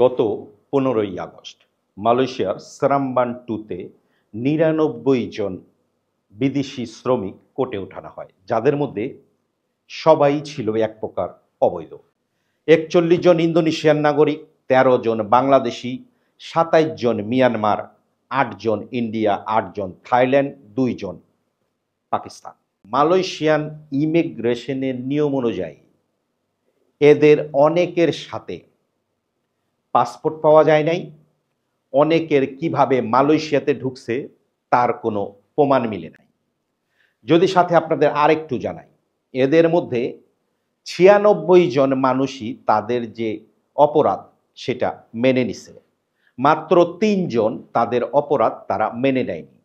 গত 15ই আগস্ট মালয়েশিয়ার সেরাম্বান টুতে ৯৯ জন বিদেশি শ্রমিক কোর্টে ওঠানো হয়, যাদের মধ্যে সবাই ছিল এক প্রকার অবৈধ। ৪১ জন ইন্দোনেশিয়ান নাগরিক, ১৩ জন বাংলাদেশি, ২৭ জন মিয়ানমার, ৮ জন ইন্ডিয়া, ৮ জন থাইল্যান্ড, ২ জন পাকিস্তান। মালয়েশিয়ান ইমিগ্রেশনের নিয়ম অনুযায়ী এদের অনেকের সাথে পাসপোর্ট পাওয়া যায় নাই, অনেকের কিভাবে মালয়েশিয়াতে ঢুকছে তার কোনো প্রমাণ মিলে নাই। যদি সাথে আপনাদের আরেকটু জানাই, এদের মধ্যে ৯৬ জন মানুষই তাদের যে অপরাধ সেটা মেনে নিছে, মাত্র ৩ জন তাদের অপরাধ তারা মেনে নেয়নি।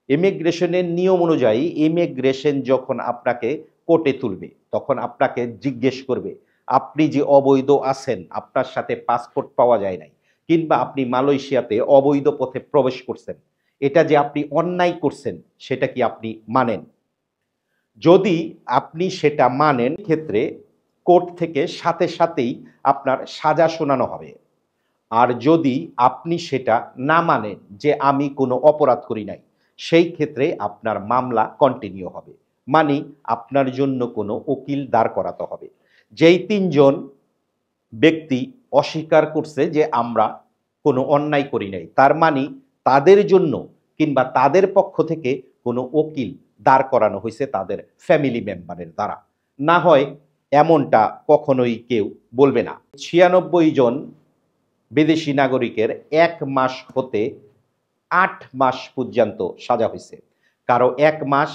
ইমিগ্রেশনের নিয়ম অনুযায়ী ইমিগ্রেশন যখন আপনাকে কোর্টে তুলবে তখন আপনাকে জিজ্ঞেস করবে আপনি যে অবৈধ আছেন, আপনার সাথে পাসপোর্ট পাওয়া যায় নাই, কিংবা আপনি মালয়েশিয়াতে অবৈধ পথে প্রবেশ করছেন, এটা যে আপনি অন্যায় করছেন সেটা কি আপনি মানেন? যদি আপনি সেটা মানেন, ক্ষেত্রে কোর্ট থেকে সাথে সাথেই আপনার সাজা শোনানো হবে। আর যদি আপনি সেটা না মানেন যে আমি কোনো অপরাধ করি নাই, সেই ক্ষেত্রে আপনার মামলা কন্টিনিউ হবে, মানে আপনার জন্য কোনো উকিল দাঁড় করাতে হবে। যেই ৩ জন ব্যক্তি অস্বীকার করছে যে আমরা কোনো অন্যায় করি নাই, তার মানে তাদের জন্য কিংবা তাদের পক্ষ থেকে কোনো উকিল দাঁড় করানো হয়েছে তাদের ফ্যামিলি মেম্বারের দ্বারা। না হয় এমনটা কখনোই কেউ বলবে না। ৯৬ জন বিদেশি নাগরিকের ১ মাস হতে ৮ মাস পর্যন্ত সাজা হয়েছে। কারো ১ মাস,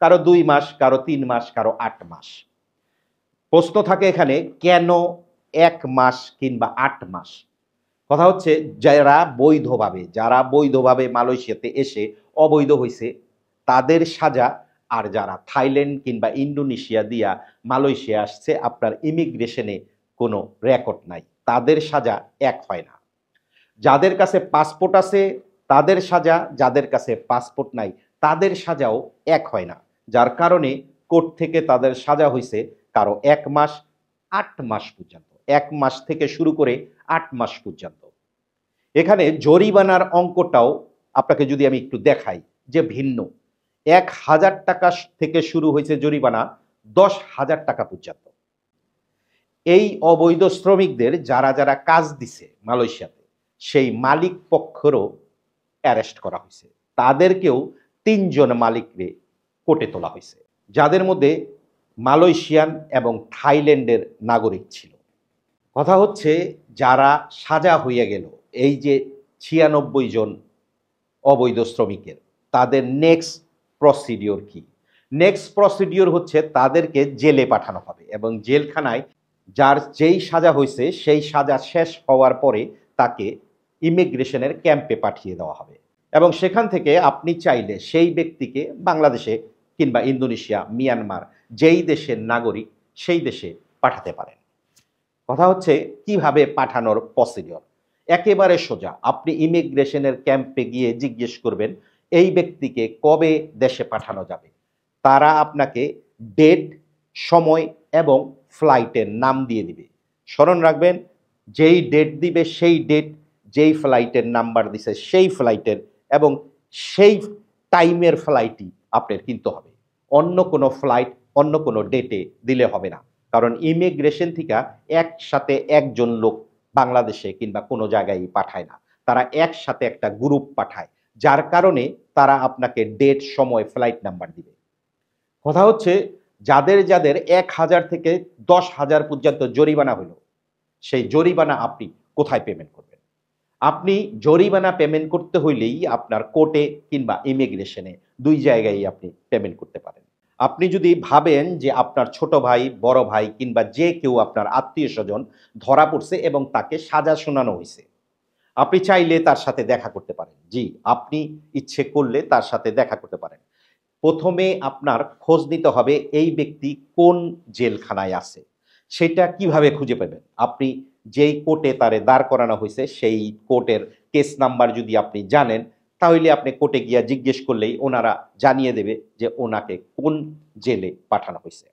কারো ২ মাস, কারো ৩ মাস, কারো ৮ মাস। প্রশ্ন থাকে এখানে, কেন ১ মাস কিংবা ৮ মাস? কথা হচ্ছে যারা বৈধভাবে মালয়েশিয়াতে এসে অবৈধ হয়েছে তাদের সাজা, আর যারা থাইল্যান্ড কিংবা ইন্দোনেশিয়া দিয়া মালয়েশিয়া আসছে, আপনার ইমিগ্রেশনে কোনো রেকর্ড নাই, তাদের সাজা এক হয় না। যাদের কাছে পাসপোর্ট আছে তাদের সাজা, যাদের কাছে পাসপোর্ট নাই তাদের সাজাও এক হয় না, যার কারণে কোর্ট থেকে তাদের সাজা হয়েছে কারো ১ মাস, ৮ মাস পর্যন্ত। ১ মাস থেকে শুরু করে ৮ মাস পর্যন্ত। এখানে জরিমানার অঙ্কটাও আপনাকে যদি আমি একটু দেখাই যে ভিন্ন। ১,০০০ টাকা থেকে শুরু হয়েছে জরিমানা ১০,০০০ টাকা পর্যন্ত। এই অবৈধ শ্রমিকদের যারা যারা কাজ দিছে মালয়েশিয়াতে, সেই মালিক পক্ষেরও অ্যারেস্ট করা হয়েছে। তাদেরকেও ৩ জন মালিকরে কোর্টে তোলা হয়েছে, যাদের মধ্যে মালয়েশিয়ান এবং থাইল্যান্ডের নাগরিক ছিল। কথা হচ্ছে, যারা সাজা হয়ে গেল, এই যে ৯৬ জন অবৈধ শ্রমিকের, তাদের নেক্সট প্রসিডিওর কি? নেক্সট প্রসিডিওর হচ্ছে তাদেরকে জেলে পাঠানো হবে, এবং জেলখানায় যার যেই সাজা হয়েছে সেই সাজা শেষ হওয়ার পরে তাকে ইমিগ্রেশনের ক্যাম্পে পাঠিয়ে দেওয়া হবে, এবং সেখান থেকে আপনি চাইলে সেই ব্যক্তিকে বাংলাদেশে কিংবা ইন্দোনেশিয়া, মিয়ানমার, যেই দেশের নাগরিক সেই দেশে পাঠাতে পারেন। কথা হচ্ছে কিভাবে পাঠানোর প্রসিডিওর একেবারে সোজা। আপনি ইমিগ্রেশনের ক্যাম্পে গিয়ে জিজ্ঞেস করবেন এই ব্যক্তিকে কবে দেশে পাঠানো যাবে। তারা আপনাকে ডেট, সময় এবং ফ্লাইটের নাম দিয়ে দিবে। স্মরণ রাখবেন, যেই ডেট দিবে সেই ডেট, যেই ফ্লাইটের নাম্বার দিছে সেই ফ্লাইটের এবং সেই টাইমের ফ্লাইটই আপনার কিনতে হবে। অন্য কোনো ফ্লাইট অন্য কোনো ডেটে দিলে হবে না, কারণ ইমিগ্রেশন থেকে একসাথে একজন লোক বাংলাদেশে কিংবা কোনো জায়গায় পাঠায় না, তারা একসাথে একটা গ্রুপ পাঠায়, যার কারণে তারা আপনাকে ডেট, সময়, ফ্লাইট নাম্বার দিবে। কথা হচ্ছে, যাদের যাদের ১,০০০ থেকে ১০,০০০ পর্যন্ত জরিমানা হলো, সেই জরিমানা আপনি কোথায় পেমেন্ট করবেন? আপনি জরিমানা পেমেন্ট করতে হইলেই আপনার কোর্টে কিংবা ইমিগ্রেশনে, ২ জায়গায় আপনি পেমেন্ট করতে পারেন। আপনি যদি ভাবেন যে আপনার ছোট ভাই, বড় ভাই কিংবা যে কেউ আপনার আত্মীয় স্বজন ধরা পড়ছে এবং তাকে সাজা শোনানো হয়েছে, আপনি চাইলে তার সাথে দেখা করতে পারেন। জি, আপনি ইচ্ছে করলে তার সাথে দেখা করতে পারেন। প্রথমে আপনার খোঁজ নিতে হবে এই ব্যক্তি কোন জেলখানায় আছে। সেটা কিভাবে খুঁজে পাবেন? আপনি যেই কোর্টে তারে দাঁড় করানো হয়েছে সেই কোর্টের কেস নাম্বার যদি আপনি জানেন, তাহলে আপনি কোর্টে গিয়া জিজ্ঞেস করলেই ওনারা জানিয়ে দেবে যে ওনাকে কোন জেলে পাঠানো হয়েছে।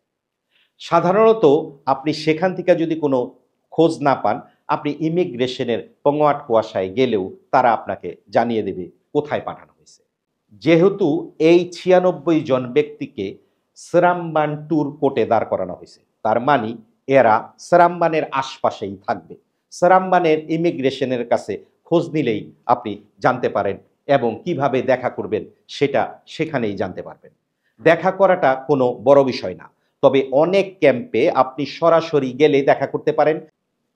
সাধারণত আপনি সেখান থেকে যদি কোনো খোঁজ না পান, আপনি ইমিগ্রেশনের পঙ্গোয়াট কুয়াশায় গেলেও তারা আপনাকে জানিয়ে দেবে কোথায় পাঠানো হয়েছে। যেহেতু এই 96 জন ব্যক্তিকে সেরামবান ট্যুর কোর্টে দাঁড় করানো হয়েছে, তার মানে এরা সেরামবানের আশপাশেই থাকবে। সেরামবানের ইমিগ্রেশনের কাছে খোঁজ নিলেই আপনি জানতে পারেন এবং কিভাবে দেখা করবেন সেটা সেখানেই জানতে পারবেন। দেখা করাটা কোনো বড় বিষয় না, তবে অনেক ক্যাম্পে আপনি সরাসরি গেলে দেখা করতে পারেন।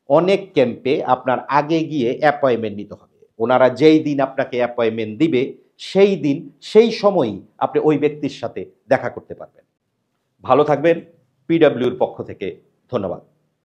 অনেক ক্যাম্পে আপনার আগে গিয়ে অ্যাপয়েন্টমেন্ট নিতে হবে। ওনারা যেই দিন আপনাকে অ্যাপয়েন্টমেন্ট দিবে সেই দিন সেই সময়ই আপনি ওই ব্যক্তির সাথে দেখা করতে পারবেন। ভালো থাকবেন। পিডব্লিউর পক্ষ থেকে ধন্যবাদ।